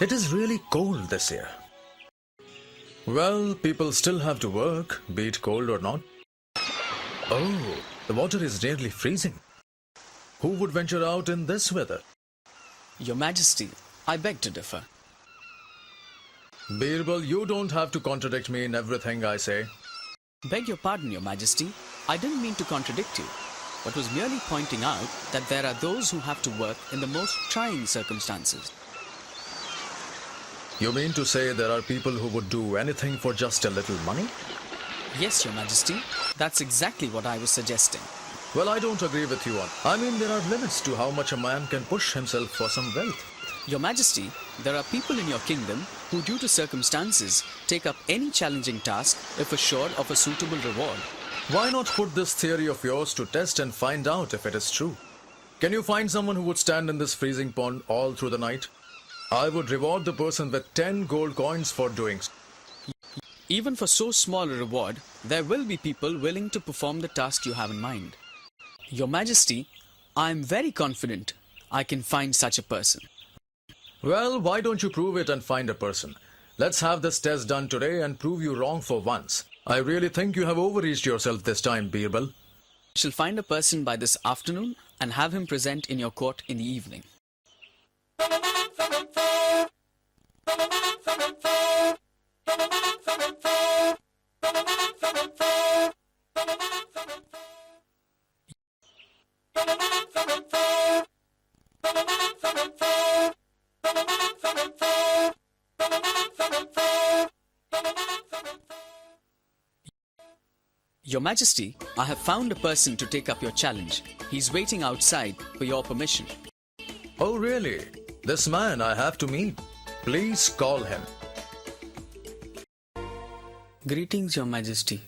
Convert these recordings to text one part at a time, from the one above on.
It is really cold this year. Well, people still have to work, be it cold or not. Oh, the water is nearly freezing. Who would venture out in this weather? Your Majesty, I beg to differ. Birbal, you don't have to contradict me in everything I say. Beg your pardon, Your Majesty. I didn't mean to contradict you, but was merely pointing out that there are those who have to work in the most trying circumstances. You mean to say there are people who would do anything for just a little money? Yes, Your Majesty. That's exactly what I was suggesting. Well, I don't agree with you on. I mean, there are limits to how much a man can push himself for some wealth. Your Majesty, there are people in your kingdom who, due to circumstances, take up any challenging task if assured of a suitable reward. Why not put this theory of yours to test and find out if it is true? Can you find someone who would stand in this freezing pond all through the night? I would reward the person with 10 gold coins for doing so. Even for so small a reward, there will be people willing to perform the task you have in mind. Your Majesty, I am very confident I can find such a person. Well, why don't you prove it and find a person? Let's have this test done today and prove you wrong for once. I really think you have overreached yourself this time, Birbal. I shall find a person by this afternoon and have him present in your court in the evening. Your Majesty, I have found a person to take up your challenge. He's waiting outside for your permission. Oh, really? This man I have to meet. Please call him. Greetings, Your Majesty.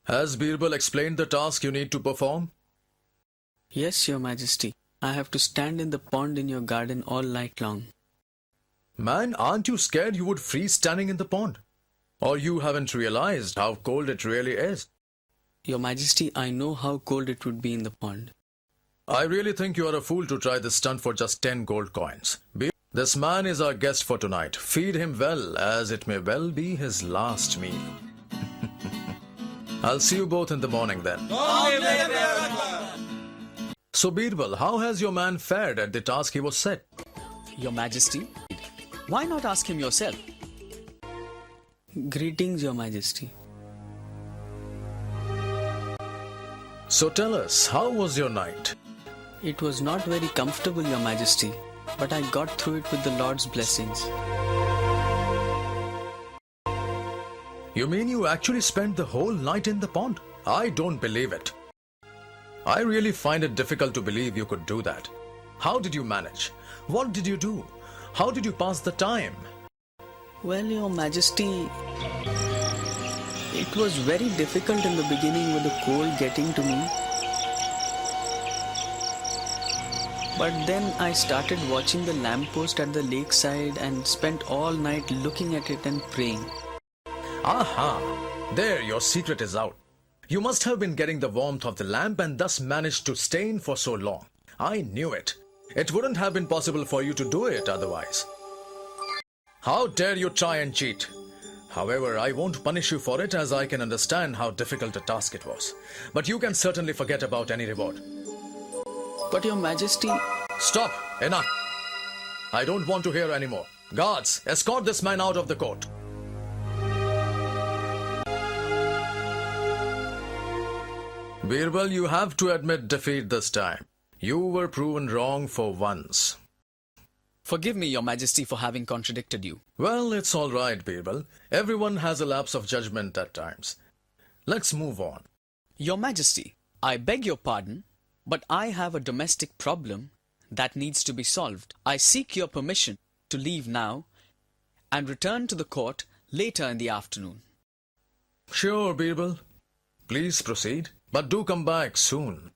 Has Birbal explained the task you need to perform? Yes, Your Majesty. I have to stand in the pond in your garden all night long. Man, aren't you scared you would freeze standing in the pond? Or you haven't realized how cold it really is? Your Majesty, I know how cold it would be in the pond. I really think you are a fool to try this stunt for just 10 gold coins. This man is our guest for tonight. Feed him well, as it may well be his last meal. I'll see you both in the morning then. So Birbal, how has your man fared at the task he was set? Your Majesty, why not ask him yourself? Greetings, Your Majesty. So tell us, how was your night? It was not very comfortable, Your Majesty, but I got through it with the Lord's blessings. You mean you actually spent the whole night in the pond? I don't believe it. I really find it difficult to believe you could do that. How did you manage? What did you do? How did you pass the time? Well, Your Majesty, it was very difficult in the beginning with the cold getting to me. But then I started watching the lamppost at the lakeside and spent all night looking at it and praying. Aha! There, your secret is out. You must have been getting the warmth of the lamp and thus managed to stay in for so long. I knew it. It wouldn't have been possible for you to do it otherwise. How dare you try and cheat? However, I won't punish you for it, as I can understand how difficult a task it was. But you can certainly forget about any reward. But Your Majesty... Stop! Enough! I don't want to hear anymore. Guards, escort this man out of the court. Birbal, you have to admit defeat this time. You were proven wrong for once. Forgive me, Your Majesty, for having contradicted you. Well, it's all right, Birbal. Everyone has a lapse of judgment at times. Let's move on. Your Majesty, I beg your pardon, but I have a domestic problem that needs to be solved. I seek your permission to leave now and return to the court later in the afternoon. Sure, Birbal. Please proceed, but do come back soon.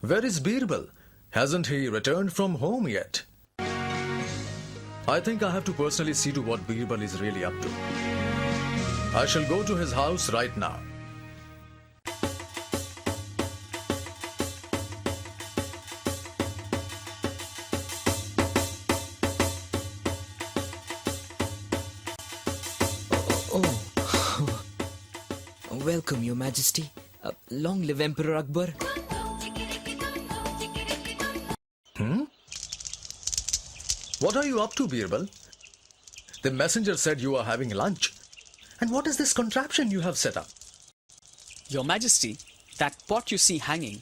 Where is Birbal? Hasn't he returned from home yet? I think I have to personally see to what Birbal is really up to. I shall go to his house right now. Welcome, Your Majesty. Long live Emperor Akbar. What are you up to, Birbal? The messenger said you are having lunch. And what is this contraption you have set up? Your Majesty, that pot you see hanging,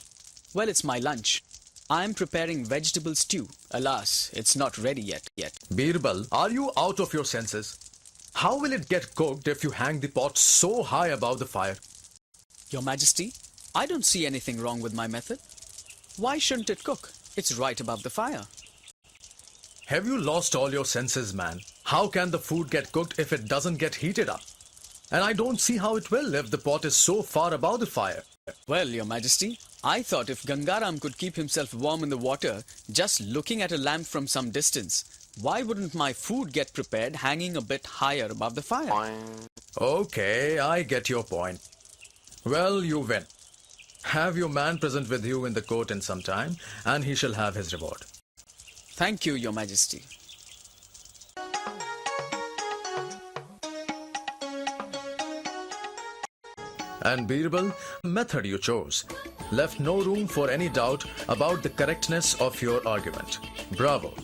well, it's my lunch. I'm preparing vegetable stew. Alas, it's not ready yet. Birbal, are you out of your senses? How will it get cooked if you hang the pot so high above the fire? Your Majesty, I don't see anything wrong with my method. Why shouldn't it cook? It's right above the fire. Have you lost all your senses, man? How can the food get cooked if it doesn't get heated up? And I don't see how it will if the pot is so far above the fire. Well, Your Majesty, I thought if Gangaram could keep himself warm in the water just looking at a lamp from some distance, why wouldn't my food get prepared hanging a bit higher above the fire? Okay, I get your point. Well, you win. Have your man present with you in the court in some time, and he shall have his reward. Thank you, Your Majesty. And Birbal, the method you chose left no room for any doubt about the correctness of your argument. Bravo.